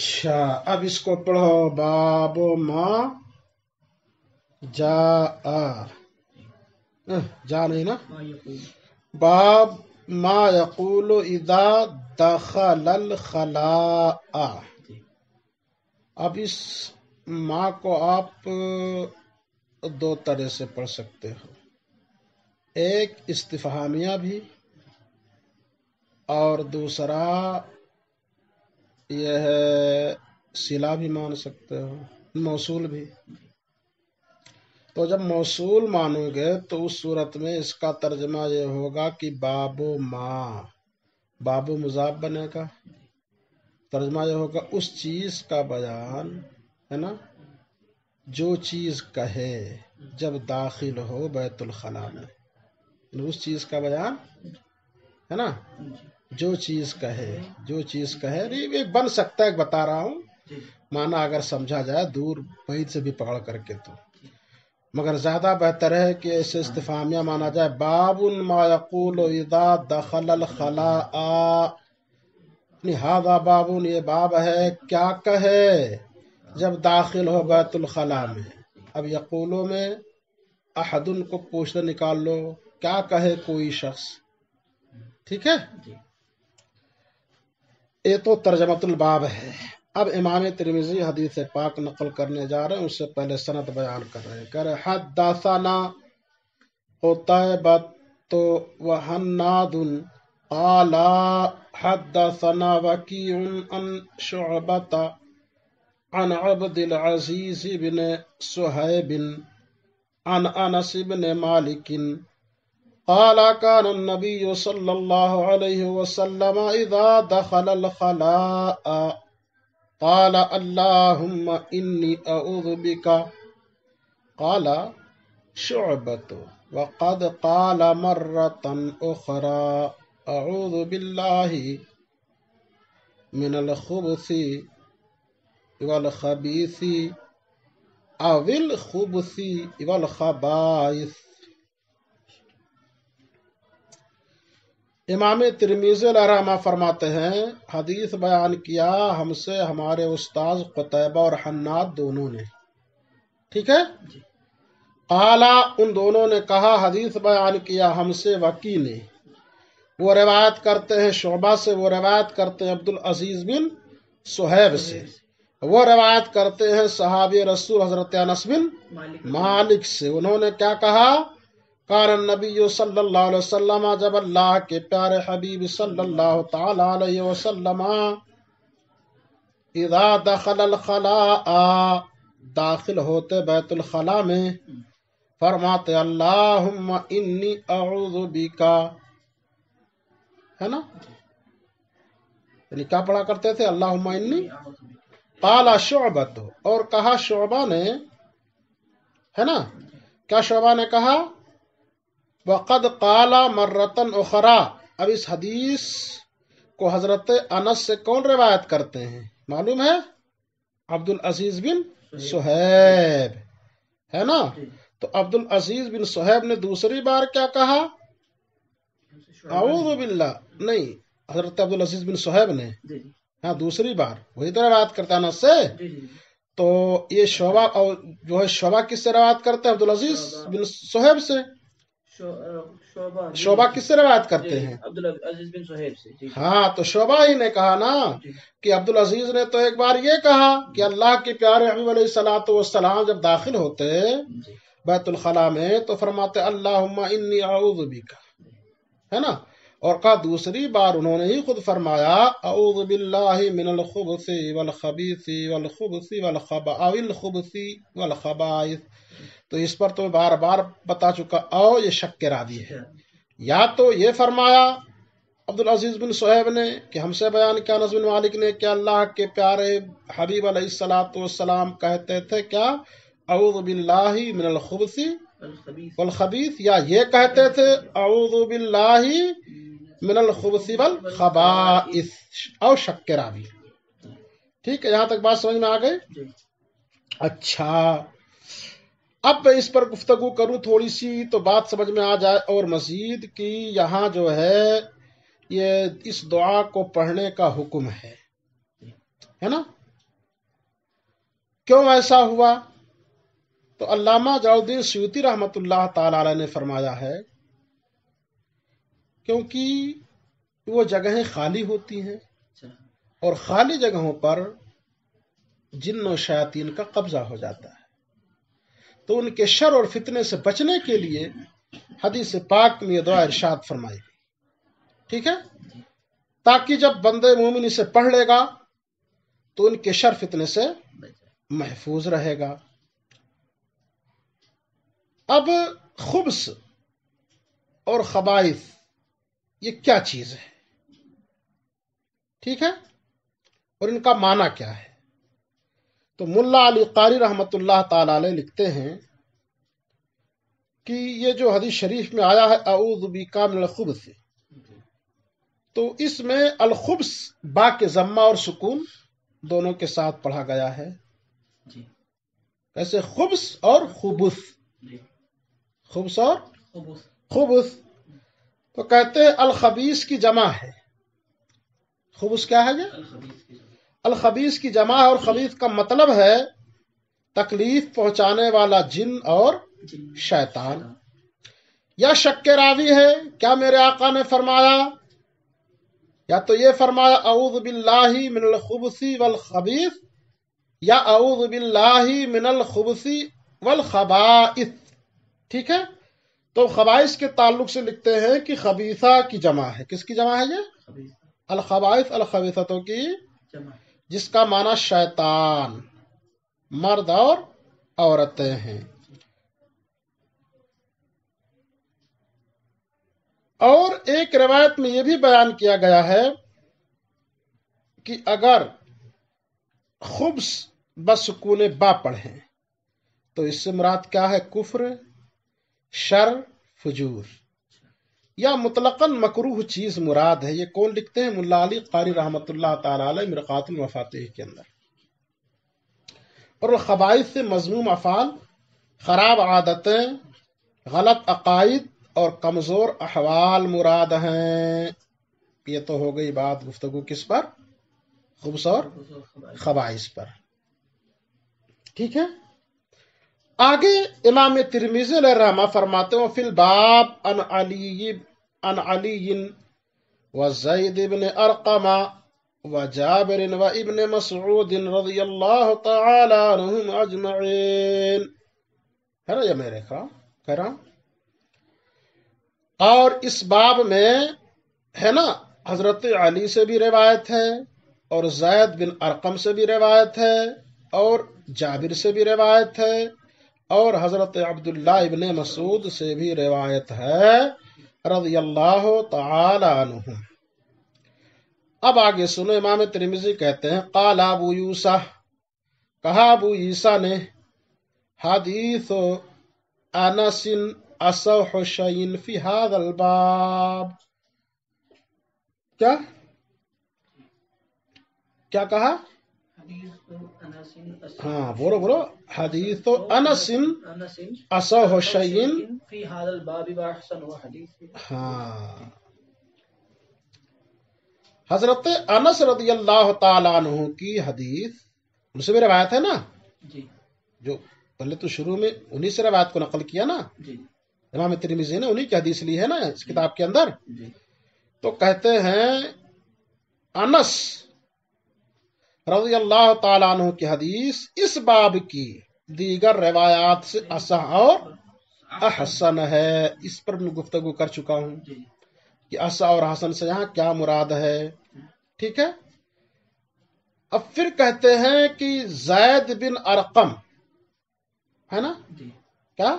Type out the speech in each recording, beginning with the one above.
اچھا اب اس کو پڑھو. باب ما جا جا نہیں نا. باب ما یقول اذا دخل الخلاء. اب اس ما کو آپ دو طرح سے پڑھ سکتے ہو. ایک استفہامیہ بھی اور دوسرا یہ ہے صلہ بھی مان سکتے ہو، موصول بھی. تو جب موصول مانو گے تو اس صورت میں اس کا ترجمہ یہ ہوگا کہ باب ما، باب مضاف بنے گا. ترجمہ یہ ہوگا اس چیز کا بیان، ہے نا، جو چیز کہے جب داخل ہو بیت الخلاء میں. اس چیز کا بیان ہے نا، جو چیز کہے، جو چیز کہے. یہ بن سکتا ہے، بتا رہا ہوں معنی اگر سمجھا جائے دور بعید سے بھی پکڑ کر کے، تو مگر زیادہ بہتر ہے کہ اسے استفہامیہ مانا جائے. باب ما یقول اذا دخل الخلاء، هذا باب، یہ باب ہے کیا کہے جب داخل ہو بیت الخلاء میں. اب یقولو میں احدن کو پوچھنا نکال لو، کیا کہے کوئی شخص. ٹھیک ہے، یہ تو ترجمۃ الباب ہے. اب امام ترمذی حدیث پاک نقل کرنے جا رہے ہیں، اس سے پہلے سند بیان کر رہے ہیں. کہہ رہے حدثنا قتیبۃ وحناد قال حدثنا وکیع عن شعبۃ عن عبد العزیز بن صہیب عن انس بن مالک قال كان النبي صلى الله عليه وسلم إذا دخل الخلاء قال اللهم إني أعوذ بك. قال شعبة وقد قال مرة أخرى أعوذ بالله من الخبث والخبيث أو الخبث والخبائث. امام ترمذی علیہ رحمہ فرماتے ہیں حدیث بیان کیا ہم سے ہمارے استاذ قتیبہ اور حناد دونوں نے. ٹھیک ہے، قالا ان دونوں نے کہا، حدیث بیان کیا ہم سے وکی نے. وہ روایت کرتے ہیں شعبہ سے، وہ روایت کرتے ہیں عبد العزیز بن صہیب سے، وہ روایت کرتے ہیں صحابی رسول حضرت انس بن مالک سے. انہوں نے کیا کہا؟ کان النبی صلی اللہ علیہ وسلم، جب اللہ کے پیارے حبیب صلی اللہ تعالی علیہ وسلم اذا دخل الخلاء، داخل ہوتے بیت الخلاء میں، فرماتے اللہم انی اعوذ بکا، ہے نا، یعنی کیا پڑھا کرتے تھے؟ اللہم انی. قال شعبۃ، اور کہا شعبہ نے، ہے نا، کیا شعبہ نے کہا؟ وقد قال مرتن اخرى. اب اس حدیث کو حضرت انس سے کون روایت کرتے ہیں معلوم ہے؟ عبد العزیز بن صہیب، ہے نا. تو عبد العزیز بن صہیب نے دوسری بار کیا کہا؟ اعوذ باللہ. نہیں، حضرت عبد العزیز بن صہیب نے، ہاں دوسری بار وہی تو روایت کرتا ہے انس سے. تو یہ شعبہ اور جو ہے شعبہ کس سے روایت کرتے ہیں؟ عبد العزیز بن صہیب سے. شعبہ کس سے روایت کرتے ہیں؟ عبدالعزیز بن صہیب سے. ہاں، تو شعبہ ہی نے کہا نا کہ عبد العزیز نے تو ایک بار یہ کہا کہ اللہ کے پیارے حبیب علیہ الصلوۃ والسلام جب داخل ہوتے بیت الخلاء میں تو فرماتے اللہم انی اعوذ بک، ہے نا. اور کہا دوسری بار انہوں نے ہی خود فرمایا اعوذ باللہ من الخبث والخبیث والخبث والخبائث والخبائث. تو اس پر تو بار بار بتا چکا. او یہ شک کے راوی ہے، یا تو یہ فرمایا عبد العزیز بن صہیب نے کہ ہم سے بیان کیا انس بن مالک نے کہ اللہ کے پیارے حبیب علیہ الصلوۃ والسلام کہتے تھے کیا؟ اعوذ باللہ من الخبث والخبیث، یا یہ کہتے تھے اعوذ باللہ من الخبث والخبائث. او شک کے راوی. ٹھیک ہے، یہاں تک بات سمجھ میں آ گئی؟ اچھا، اب میں اس پر گفتگو کروں تھوڑی سی تو بات سمجھ میں آ جائے اور مزید کہ یہاں جو ہے یہ اس دعا کو پڑھنے کا حکم ہے نا. کیوں ایسا ہوا؟ تو علامہ جلال الدین سیوطی رحمۃ اللہ تعالی علیہ نے فرمایا ہے کیونکہ وہ جگہیں خالی ہوتی ہیں اور خالی جگہوں پر جن و شیاطین کا قبضہ ہو جاتا ہے، تو ان کے شر اور فتنے سے بچنے کے لیے حدیث پاک میں یہ دعا ارشاد فرمائی گئی، ٹھیک ہے، تاکہ جب بندے مومن اسے پڑھ لے گا تو ان کے شر فتنے سے محفوظ رہے گا۔ اب خبث اور خبائث یہ کیا چیز ہے، ٹھیک ہے، اور ان کا معنی کیا ہے؟ تو ملا علی قاری رحمۃ اللہ تعالی علیہ لکھتے ہیں کہ یہ جو حدیث شریف میں آیا ہے اعوذ بک من الخبث، تو اس میں الخبث با کے ضمہ اور سکون دونوں کے ساتھ پڑھا گیا ہے، ایسے خبث اور خبث، خبث اور خبث، تو کہتے ہیں الخبیث کی جمع ہے، خبث کیا ہے یہ؟ الخبیث کی جمع ہے، اور خبیث کا مطلب ہے تکلیف پہنچانے والا جن اور شیطان۔ یا شک راوی ہے، کیا میرے آقا نے فرمایا، یا تو یہ فرمایا اعوذ باللہ من الخبث والخبیث، یا اعوذ باللہ من الخبث والخبائث، ٹھیک ہے۔ تو خبائث کے تعلق سے لکھتے ہیں کہ خبیثہ کی جمع ہے، کس کی جمع ہے یہ؟ الخبائث الخبیثتوں کی، جس کا معنی شیطان، مرد اور عورتیں ہیں۔ اور ایک روایت میں یہ بھی بیان کیا گیا ہے کہ اگر خبث بسکون با پڑھیں تو اس سے مراد کیا ہے؟ کفر، شر، فجور، یا مطلقاً مکروہ چیز مراد ہے۔ یہ کون لکھتے ہیں؟ ملا علی قاری رحمۃ اللہ تعالی علیہ مرقات المفاتیح کے اندر۔ اور خبائث سے مذموم افعال، خراب عادتیں، غلط عقائد اور کمزور احوال مراد ہیں۔ یہ تو ہو گئی بات گفتگو کس پر؟ خبث اور خبائث پر، ٹھیک ہے۔ آگے امام ترمذی علیہ الرحمہ فرماتے ہیں فی الباب عن علی وزید بن ارقم وجابر وابن مسعود رضی اللہ تعالی عنہم اجمعین، ہے نا، یہ میرے کہہ رہا ہوں۔ اور اس باب میں ہے نا حضرت علی سے بھی روایت ہے، اور زید بن ارقم سے بھی روایت ہے، اور جابر سے بھی روایت ہے، اور حضرت عبداللہ ابن مسعود سے بھی روایت ہے رضی اللہ تعالی عنہ۔ اب آگے سنو، امام ترمذی کہتے ہیں قال ابو یوسف، کہا ابو عیسیٰ نے، حدیث انس اصح شیء فی ھذا الباب، کیا کہا؟ ہاں بولو، حدیث انس اصح شیء فی ھذا الباب واحسن حدیث، ہاں، حضرت انس رضی اللہ تعالی عنہ کی حدیث، ان سے بھی روایت ہے نا، جی، جو پہلے تو شروع میں انہی سے روایت کو نقل کیا نا، جی، امام ترمذی نے انہی کی حدیث لی ہے نا اس کتاب کے اندر۔ جی، تو کہتے ہیں انس رضی اللہ تعالیٰ عنہ کی حدیث اس باب کی دیگر روایات سے اصح اور احسن ہے۔ اس پر میں گفتگو کر چکا ہوں جی، کہ اصح اور حسن سے یہاں کیا مراد ہے، ٹھیک ہے۔ اب پھر کہتے ہیں کہ زید بن ارقم ہے نا، جی، کیا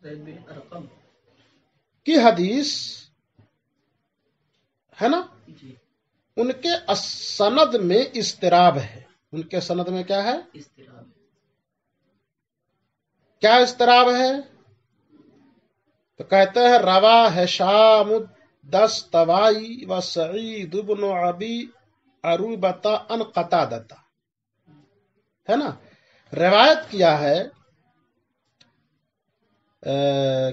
زید بن ارقم کی حدیث ہے نا، جی، ان کے سند میں اضطراب ہے۔ ان کے سند میں کیا ہے؟ اضطراب، کیا اضطراب ہے؟ تو کہتے ہیں روا ہشام الدستوائی و سعید بن ابی عروبۃ عن قتادہ، ہے نا، روایت کیا ہے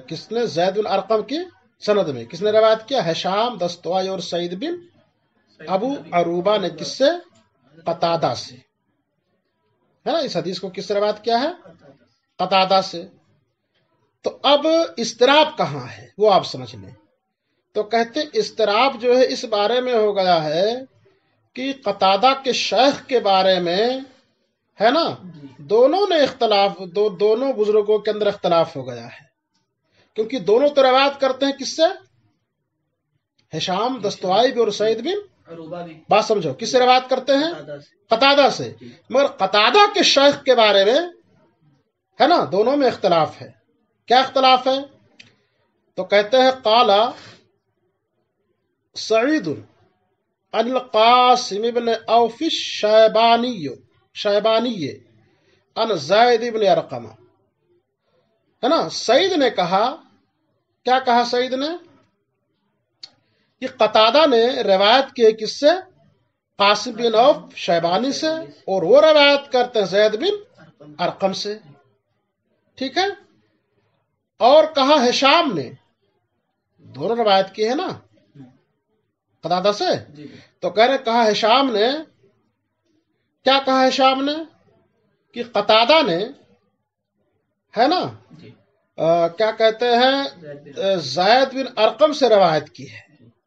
کس نے؟ زید بن ارقم کی سند میں کس نے روایت کیا؟ ہشام دستوائی اور سعید بن ابو عروبہ نے، کس سے؟ قتادہ سے۔ ہے نا. اس حدیث کو کس سے روایت کیا ہے؟ قتادہ سے. تو اب اضطراب کہاں ہے وہ آپ سمجھ لیں. تو کہتے ہیں اضطراب جو ہے اس بارے میں ہو گیا ہے کہ قتادہ کے شیخ کے بارے میں ہے نا دونوں نے اختلاف، دونوں بزرگوں کے اندر اختلاف ہو گیا ہے، کیونکہ دونوں تو روایت کرتے ہیں کس سے؟ ہشام دستوائی بھی اور سعید بن بات سمجھو کس سے روایت کرتے ہیں؟ قتادہ سے. مگر قتادہ کے شیخ کے بارے میں ہے نا دونوں میں اختلاف ہے. کیا اختلاف ہے؟ تو کہتے ہیں قال سعید القاسم بن اوف شیبانی ان زید بن ارقم. ہے نا سعید نے کہا، کیا کہا سعید نے؟ کہ قتادہ نے روایت کی کس سے؟ قاسم بن اوف شیبانی سے، اور وہ روایت کرتے ہیں زید بن ارقم سے. ٹھیک ہے. اور کہا ہشام نے، دونوں روایت کی ہے نا قتادہ سے. تو کہہ رہے کہا ہشام نے، کیا کہا ہشام نے؟ کہ قتادہ نے ہے نا کیا کہتے ہیں زید بن ارقم سے روایت کی ہے.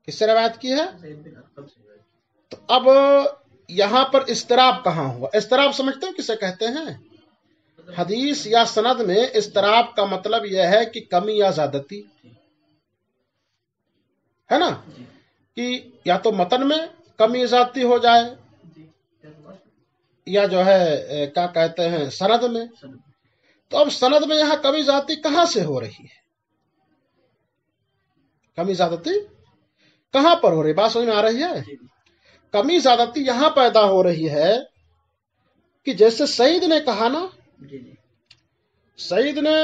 کس سے روایت کی ہے؟ تو اب یہاں پر اضطراب کہاں ہوا؟ اضطراب سمجھتے ہیں کسے کہتے ہیں؟ حدیث یا سند میں اضطراب کا مطلب یہ ہے کہ کمی یا زیادتی، ہے نا، کہ یا تو متن میں کمی زیادتی ہو جائے یا جو ہے کیا کہتے ہیں سند میں. تو اب سند میں یہاں کمی زیادتی کہاں سے ہو رہی ہے؟ کمی زیادتی کہاں پر ہو رہی؟ بات سمجھ میں آ رہی ہے؟ کمی زیادتی یہاں پیدا ہو رہی ہے کہ جیسے سعید نے کہا نا، سعید نے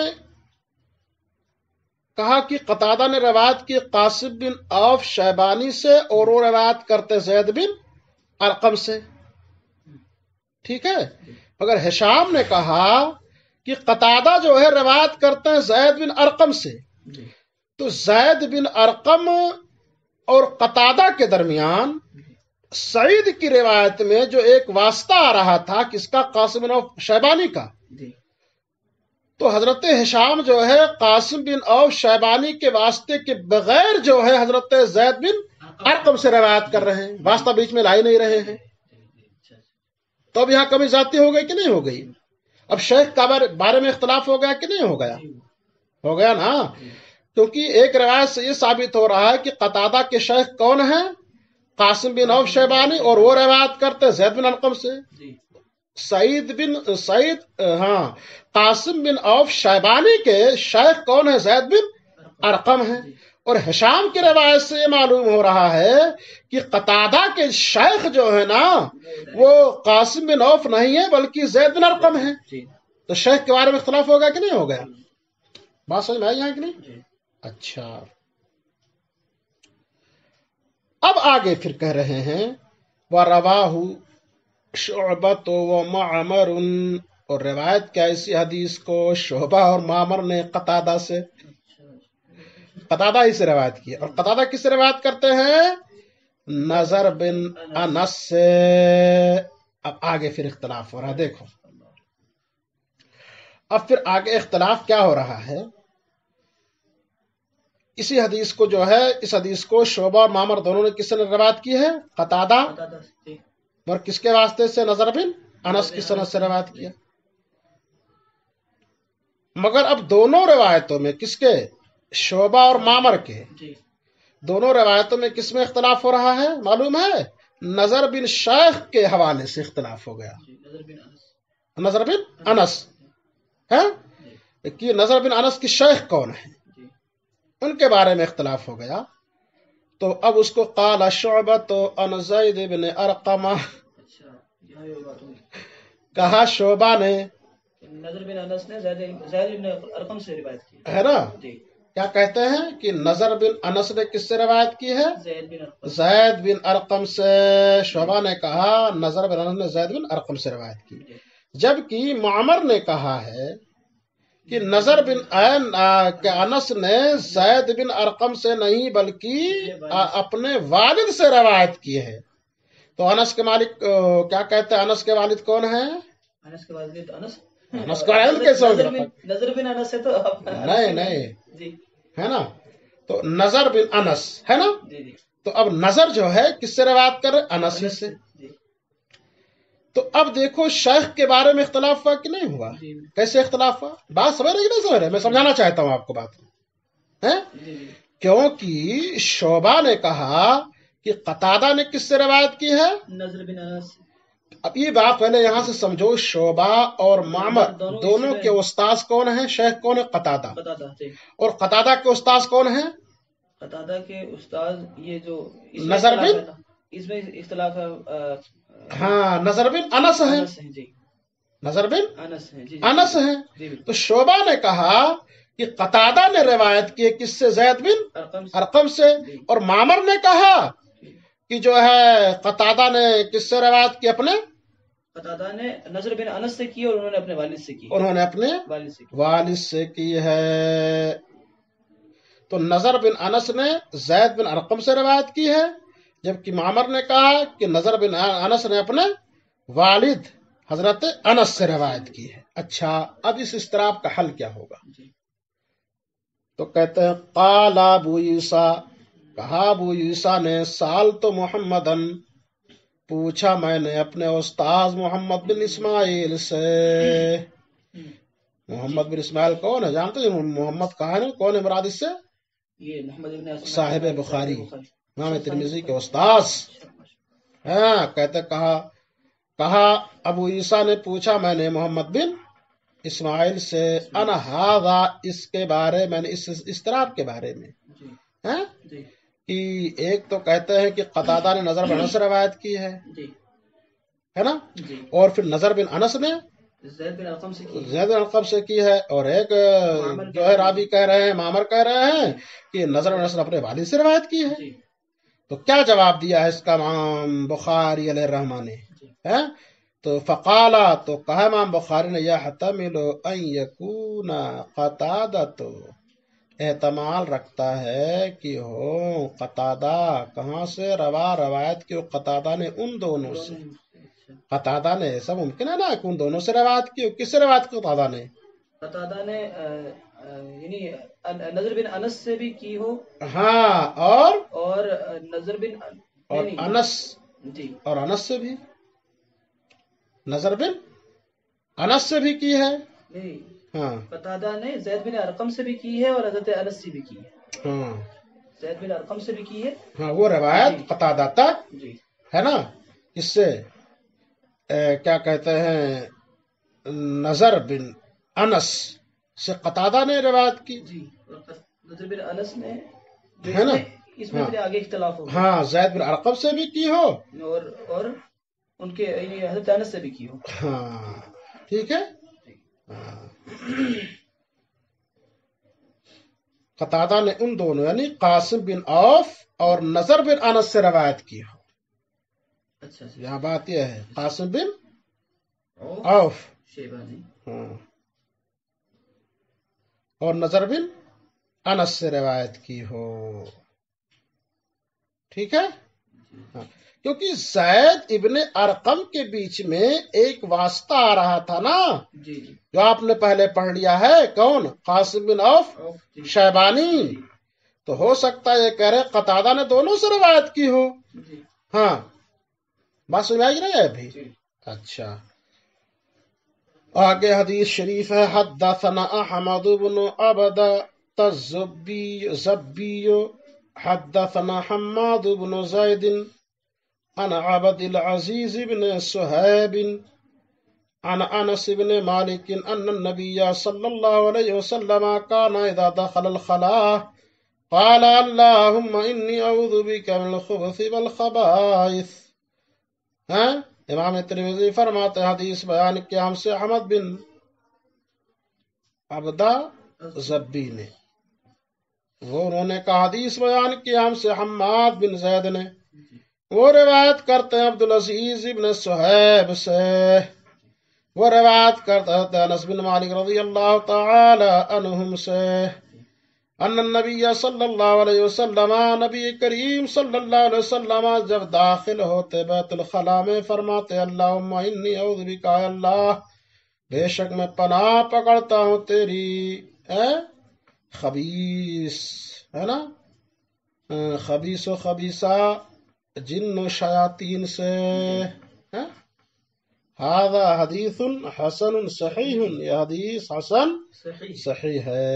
کہا کہ قتادہ نے روایت کی قاسم بن اوف شیبانی سے، اور وہ روایت کرتے زید بن ارقم سے. ٹھیک ہے. مگر ہشام نے کہا کہ قتادہ جو ہے روایت کرتے ہیں زید بن ارقم سے. تو زید بن ارقم اور قتادہ کے درمیان سعید کی روایت میں جو ایک واسطہ آ رہا تھا کس کا؟ قاسم بن اوف شیبانی کا. تو حضرت ہشام جو ہے قاسم بن اوف شیبانی کے واسطے کے بغیر جو ہے حضرت زید بن ارقم سے روایت کر رہے ہیں، واسطہ بیچ میں لائی نہیں رہے ہیں. تو اب یہاں کمی زیادتی ہو گئی کہ نہیں ہو گئی؟ اب شیخ کا بارے میں اختلاف ہو گیا کہ نہیں ہو گیا؟ ہو گیا نا. کیونکہ ایک روایت سے یہ ثابت ہو رہا ہے کہ قتادہ کے شیخ کون ہیں؟ قاسم بن اوف شیبانی، اور وہ روایت کرتے زید بن ارقم سے. قاسم بن اوف شیبانی کے شیخ کون ہے؟ زید بن ارقم ہیں. اور ہشام کی روایت سے یہ معلوم ہو رہا ہے کہ قتادہ کے شیخ جو ہے نا وہ قاسم بن اوف نہیں ہے بلکہ زید بن ارقم ہے. تو شیخ کے بارے میں اختلاف ہو گیا کہ نہیں ہو گیا؟ بات سمجھ میں آئی یہاں کہ نہیں؟ اچھا. اب آگے پھر کہہ رہے ہیں وَرَوَاهُ شُعْبَةُ وَمَعْمَرٌ، اور روایت کیا اسی حدیث کو شعبہ اور معمر نے قتادہ سے. قتادہ ہی سے روایت کی. اور قتادہ کس سے روایت کرتے ہیں؟ نظر بن انس سے. اب آگے پھر اختلاف ہو رہا ہے. دیکھو اب پھر آگے اختلاف کیا ہو رہا ہے. اسی حدیث کو جو ہے اس حدیث کو شعبہ اور معمر دونوں نے کس سے روایت کی ہے؟ قتادہ. اور کس کے واسطے سے؟ نظر بن انس کی سند سے روایت کیا. مگر اب دونوں روایتوں میں کس کے؟ شعبہ اور معمر کے. دونوں روایتوں میں کس میں اختلاف ہو رہا ہے معلوم ہے؟ نظر بن شیخ کے حوالے سے اختلاف ہو گیا. نظر بن انس ہے کہ نظر بن انس کی شیخ کون ہے، ان کے بارے میں اختلاف ہو گیا. تو اب اس کو قال شعبۃ عن زید بن ارقم، کہا شعبہ نے، نظر بن انس نے زید بن ارقم سے روایت کی ہے نا. کیا کہتے ہیں کہ نظر بن انس نے کس سے روایت کی ہے؟ زید بن ارقم سے. شعبہ نے کہا نظر بن انس نے زید بن ارقم سے روایت کی. جبکہ معمر نے کہا ہے کہ نظر بن انس نے زید بن ارقم سے نہیں بلکہ اپنے والد سے روایت کی ہے. تو انس کے مالک کیا کہتے ہیں؟ انس کے والد کون ہیں؟ انس کے بعد گئے تو انس انس کا علم کیسے ہو گیا؟ نظر بن انس ہے تو نہیں جی ہے نا، تو نظر بن انس ہے نا، جی جی تو اب نظر جو ہے کس سے روایت کر رہے؟ انس ہی سے. جی تو اب دیکھو شیخ کے بارے میں اختلاف ہوا کہ نہیں ہوا؟ جی کیسے اختلاف ہوا؟ بات سمجھ رہے کہ نہیں سمجھ رہے؟ میں سمجھانا چاہتا ہوں آپ کو بات ہے، جی جی کیونکہ شعبہ نے کہا کہ قتادہ نے کس سے روایت کی ہے؟ نظر بن انس. اب یہ بات پہلے یہاں سے سمجھو، شعبہ اور معمر دونوں کے استاذ کون ہیں؟ شیخ کون ہے؟ قتادہ. قتادہ جی. اور قتادہ کے استاذ کون ہیں؟ قتادہ کے استاد یہ جو اس میں نظر اختلاف بن، ہے نا، اس میں اختلاف ہے ہاں نظر بن انس ہیں، انس ہیں جی. نظر بن انس ہیں جی انس ہیں. جی بالکل. تو شعبہ نے کہا کہ قتادہ نے روایت کی کس سے؟ زید بن ارقم سے. ارقم سے. جی. اور معمر نے کہا جی. کہ جو ہے قتادہ نے کس سے روایت کی؟ اپنے قتادہ نے نظر بن انس سے کی اور انہوں نے اپنے والد سے کی. انہوں نے اپنے والد سے کی. والد سے کی ہے. تو نظر بن انس نے زید بن ارقم سے روایت کی ہے، جبکہ معمر نے کہا کہ نظر بن انس نے اپنے والد حضرت انس سے روایت کی ہے. اچھا، اب اس اضطراب کا حل کیا ہوگا؟ جی. تو کہتے ہیں قال ابو عیسیٰ، کہا ابو عیسیٰ نے سال تو محمدن، پوچھا میں نے اپنے استاذ محمد بن اسماعیل سے. محمد بن اسماعیل کون ہے؟ جانتے ہیں محمد کہا ہے کون ہے مراد اس سے؟ یہ محمد ابن اسماعیل صاحب بخاری، امام ترمذی کے استاذ. ہاں کہتے کہا ابو عیسیٰ نے پوچھا میں نے محمد بن اسماعیل سے، انا ہذا، اس کے بارے میں، اس اضطراب کے بارے میں. جی ہاں جی کہ ایک تو کہتے ہیں کہ قتادہ نے نظر بن انس سے روایت کی ہے جی نا، جی. اور پھر نظر بن انس نے زید بن ارقم سے کی. زید بن ارقم سے کی ہے، اور ایک جو ہے راوی کہہ رہے ہیں، معمر کہہ رہے ہیں کہ نظر بن انس نے اپنے والد سے روایت کی ہے. جی تو کیا جواب دیا ہے اس کا امام بخاری علیہ الرحمہ نے؟ جی. تو فقالا، تو کہا امام بخاری نے یحتمل ان یکون قتادۃ، احتمال رکھتا ہے کہ ہو قتادہ کہاں سے روایت کی، قتادہ نے ان دونوں سے. قتادہ نے ایسا ممکن ہے نا کہ ان دونوں سے روایت کی. کس سے روایت کی قتادہ نے؟ قتادہ نے یعنی نظر بن انس سے بھی کی ہو. ہاں، اور نظر بن اور انس، جی اور انس سے بھی، نظر بن انس سے بھی کی ہے. نہیں، ہاں قتادہ نے زید بن ارقم سے بھی کی ہے اور حضرت انس سے بھی کی ہے. ہاں زید بن ارقم سے بھی کی ہے. ہاں، وہ روایت قتادہ تک جی ہے نا. اس سے کیا کہتے ہیں، نظر بن انس سے قتادہ نے روایت کی. جی. اور نظر بن انس نے جو ہے نا، اس میں پھر آگے اختلاف ہو گیا. ہاں زید بن ارقم سے بھی کی ہو، اور ان کے یعنی حضرت انس سے بھی کی ہو. ہاں ٹھیک ہے. قتادہ نے ان دونوں یعنی قاسم بن عوف اور نظر بن انس سے روایت کی ہو. اچھا یہاں بات یہ ہے قاسم بن عوف عوف شیبانی اور نظر بن انس سے روایت کی ہو. ٹھیک ہے. کیونکہ زید ابن ارقم کے بیچ میں ایک واسطہ آ رہا تھا نا، جی جی جو آپ نے پہلے پڑھ لیا ہے. کون؟ قاسم بن عوف شیبانی. تو ہو سکتا ہے یہ کہہ رہے قتادہ نے دونوں سے روایت کی ہو. ہاں بات سمجھ آئی نہیں ہے ابھی؟ اچھا، آگے حدیث شریف ہے حدثنا احمد بن عبدہ الزبی حدثنا حماد بن زید عن عبد العزيز بن صہیب عن انس بن مالك ان النبي صلى الله عليه وسلم كان اذا دخل الخلاء قال اللهم اني اعوذ بك من الخبث والخبائث. امام ترمذی فرماتے حدیث بیان کیا ہم سے احمد بن عبدہ زبی نے، وہ انہوں نے کہا حدیث بیان کیا ہم سے حماد بن زید نے، وہ روایت کرتے ہیں عبدالعزیز ابن صہیب سے، وہ روایت کرتے ہیں انس بن مالک رضی اللہ تعالی عنہم سے، ان النبی صلی اللہ علیہ وسلم، نبی کریم صلی اللہ علیہ وسلم جب داخل ہوتے بیت الخلاء میں فرماتے اللہم انی اعوذ بک، اے اللہ بے شک میں پناہ پکڑتا ہوں تیری خبیث ہے نا، خبیث و خبیثہ جن و شیاطین سے. هذا حدیث حسن صحیح، یہ حدیث حسن صحیح ہے.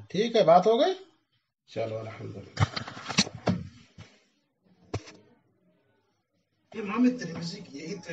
ٹھیک ہے، بات ہو گئی. چلو الحمدللہ. امام ترمذی کی یہی تو